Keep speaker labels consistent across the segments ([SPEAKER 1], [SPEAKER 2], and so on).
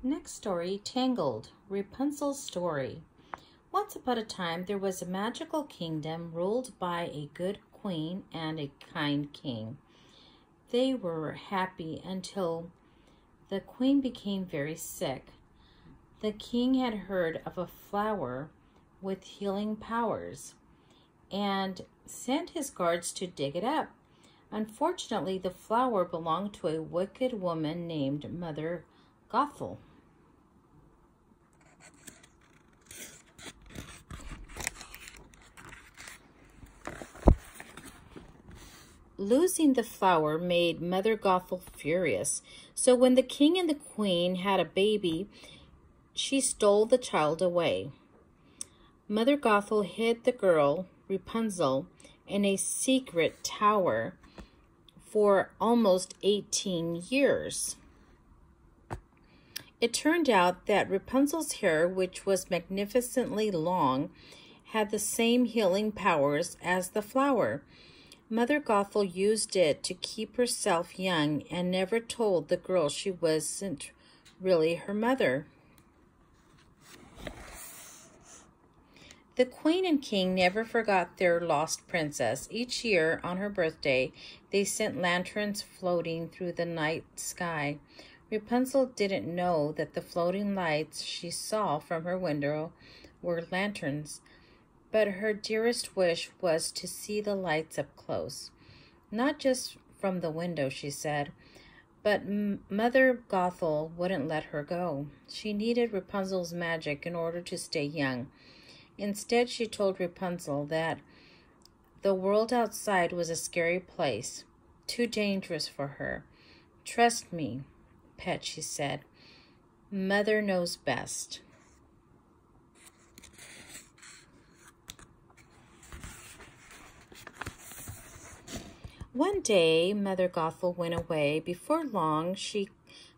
[SPEAKER 1] Next story, Tangled, Rapunzel's story. Once upon a time, there was a magical kingdom ruled by a good queen and a kind king. They were happy until the queen became very sick. The king had heard of a flower with healing powers and sent his guards to dig it up. Unfortunately, the flower belonged to a wicked woman named Mother Gothel. Losing the flower made Mother Gothel furious. So when the king and the queen had a baby, she stole the child away. Mother Gothel hid the girl, Rapunzel, in a secret tower for almost 18 years. It turned out that Rapunzel's hair, which was magnificently long, had the same healing powers as the flower. Mother Gothel used it to keep herself young and never told the girl she wasn't really her mother. The queen and king never forgot their lost princess. Each year on her birthday, they sent lanterns floating through the night sky. Rapunzel didn't know that the floating lights she saw from her window were lanterns, but her dearest wish was to see the lights up close. Not just from the window, she said, but Mother Gothel wouldn't let her go. She needed Rapunzel's magic in order to stay young. Instead, she told Rapunzel that the world outside was a scary place, too dangerous for her. "Trust me, pet," she said. "Mother knows best." One day, Mother Gothel went away. Before long, she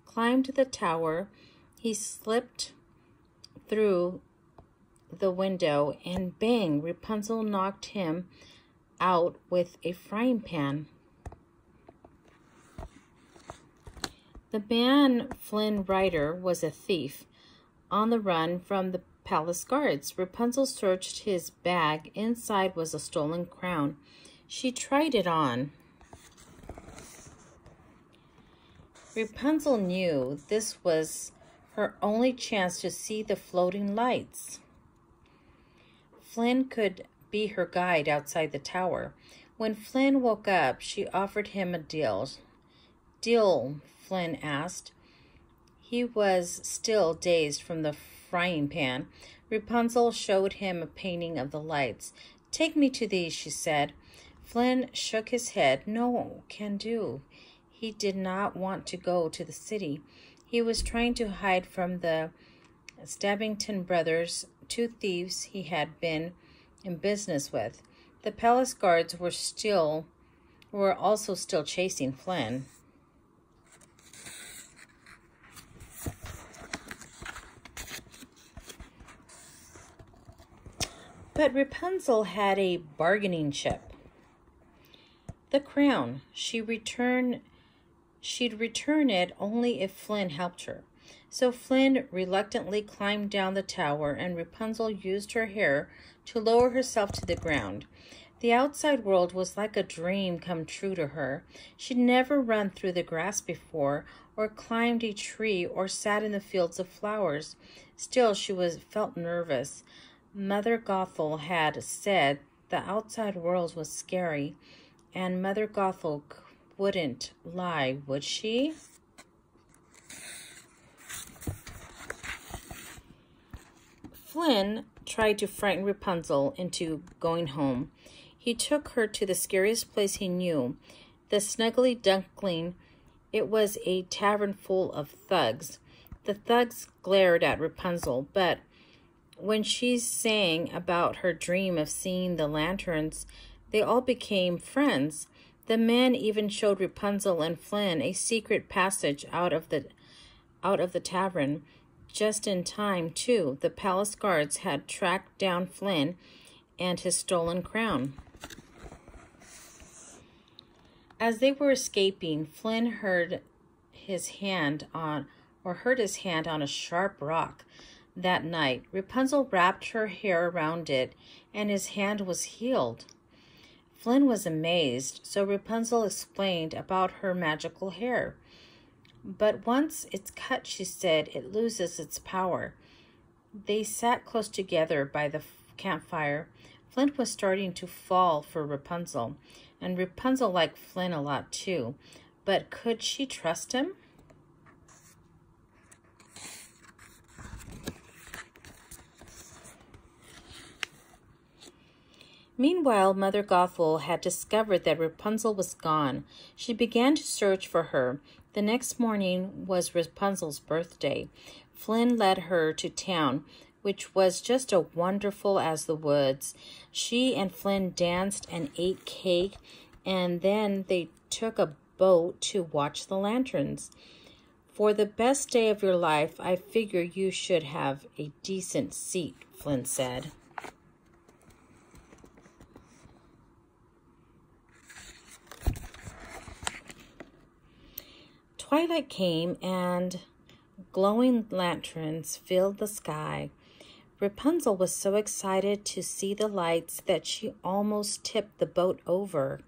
[SPEAKER 1] climbed the tower. He slipped through the window, and bang, Rapunzel knocked him out with a frying pan. The man, Flynn Rider, was a thief on the run from the palace guards. Rapunzel searched his bag. Inside was a stolen crown. She tried it on. Rapunzel knew this was her only chance to see the floating lights. Flynn could be her guide outside the tower. When Flynn woke up, she offered him a deal. "Deal?" Flynn asked. He was still dazed from the frying pan. Rapunzel showed him a painting of the lights. "Take me to these," she said. Flynn shook his head. "No, can do." He did not want to go to the city. He was trying to hide from the Stabbington brothers, two thieves he had been in business with. The palace guards were also still chasing Flynn. But Rapunzel had a bargaining chip. The crown. She'd return it only if Flynn helped her. So Flynn reluctantly climbed down the tower, and Rapunzel used her hair to lower herself to the ground. The outside world was like a dream come true to her. She'd never run through the grass before, or climbed a tree, or sat in the fields of flowers. Still, she felt nervous. Mother Gothel had said the outside world was scary, and Mother Gothel wouldn't lie, would she? Flynn tried to frighten Rapunzel into going home. He took her to the scariest place he knew, the Snuggly Duckling. It was a tavern full of thugs. The thugs glared at Rapunzel, but when she sang about her dream of seeing the lanterns, they all became friends. The men even showed Rapunzel and Flynn a secret passage out of the tavern. Just in time, too. The palace guards had tracked down Flynn and his stolen crown. As they were escaping, Flynn heard his hand on or hurt his hand on a sharp rock. That night, Rapunzel wrapped her hair around it, and his hand was healed. Flynn was amazed, so Rapunzel explained about her magical hair. But once it's cut, she said, it loses its power. They sat close together by the campfire. Flint was starting to fall for Rapunzel, and Rapunzel liked Flynn a lot too. But could she trust him? Meanwhile, Mother Gothel had discovered that Rapunzel was gone. She began to search for her. The next morning was Rapunzel's birthday. Flynn led her to town, which was just as wonderful as the woods. She and Flynn danced and ate cake, and then they took a boat to watch the lanterns. For the best day of your life, I figure you should have a decent seat, Flynn said. Twilight came, and glowing lanterns filled the sky. Rapunzel was so excited to see the lights that she almost tipped the boat over.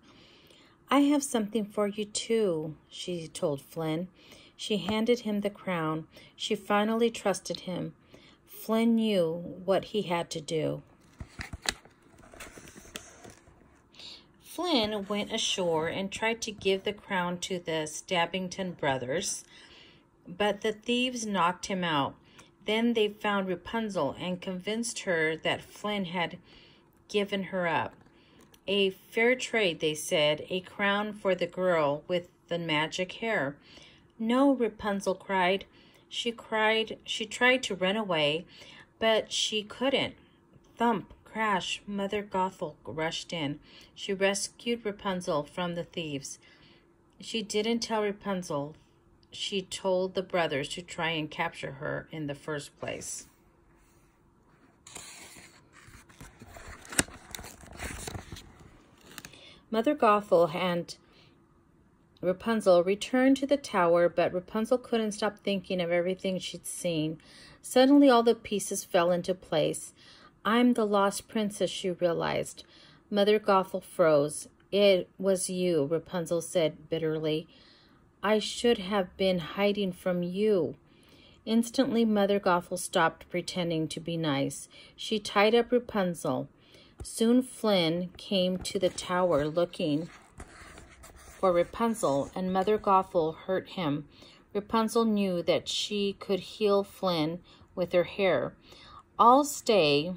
[SPEAKER 1] I have something for you too, she told Flynn. She handed him the crown. She finally trusted him. Flynn knew what he had to do. Flynn went ashore and tried to give the crown to the Stabbington brothers, but the thieves knocked him out. Then they found Rapunzel and convinced her that Flynn had given her up. A fair trade, they said, a crown for the girl with the magic hair. No, Rapunzel cried. She tried to run away, but she couldn't. Thump, crash, Mother Gothel rushed in. She rescued Rapunzel from the thieves. She didn't tell Rapunzel. She told the brothers to try and capture her in the first place. Mother Gothel and Rapunzel returned to the tower, but Rapunzel couldn't stop thinking of everything she'd seen. Suddenly all the pieces fell into place. I'm the lost princess, she realized. Mother Gothel froze. It was you, Rapunzel said bitterly. I should have been hiding from you. Instantly, Mother Gothel stopped pretending to be nice. She tied up Rapunzel. Soon Flynn came to the tower looking for Rapunzel, and Mother Gothel hurt him. Rapunzel knew that she could heal Flynn with her hair. I'll stay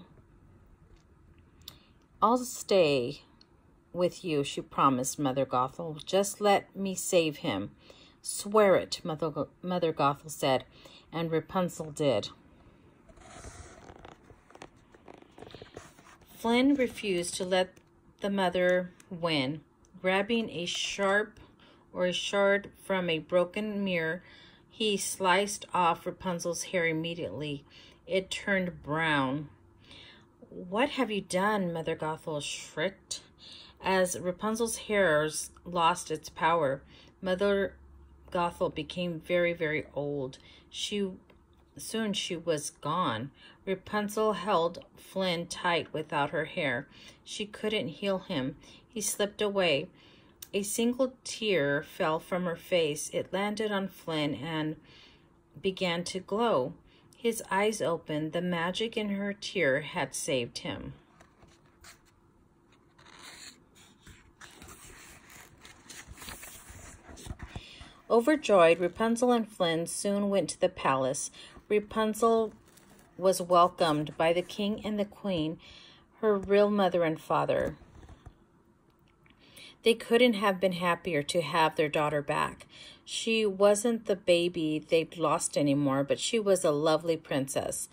[SPEAKER 1] with you, she promised Mother Gothel. Just let me save him. Swear it, Mother Gothel said, and Rapunzel did. Flynn refused to let the mother win. Grabbing a shard from a broken mirror, he sliced off Rapunzel's hair immediately. It turned brown. What have you done? Mother Gothel shrieked. As Rapunzel's hairs lost its power, Mother Gothel became very, very old. Soon she was gone. Rapunzel held Flynn tight without her hair. She couldn't heal him. He slipped away. A single tear fell from her face. It landed on Flynn and began to glow. His eyes opened. The magic in her tear had saved him. Overjoyed, Rapunzel and Flynn soon went to the palace. Rapunzel was welcomed by the king and the queen, her real mother and father. They couldn't have been happier to have their daughter back. She wasn't the baby they'd lost anymore, but she was a lovely princess.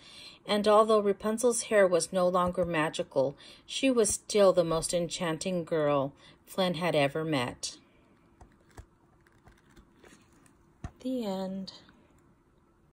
[SPEAKER 1] And although Rapunzel's hair was no longer magical, she was still the most enchanting girl Flynn had ever met. The end.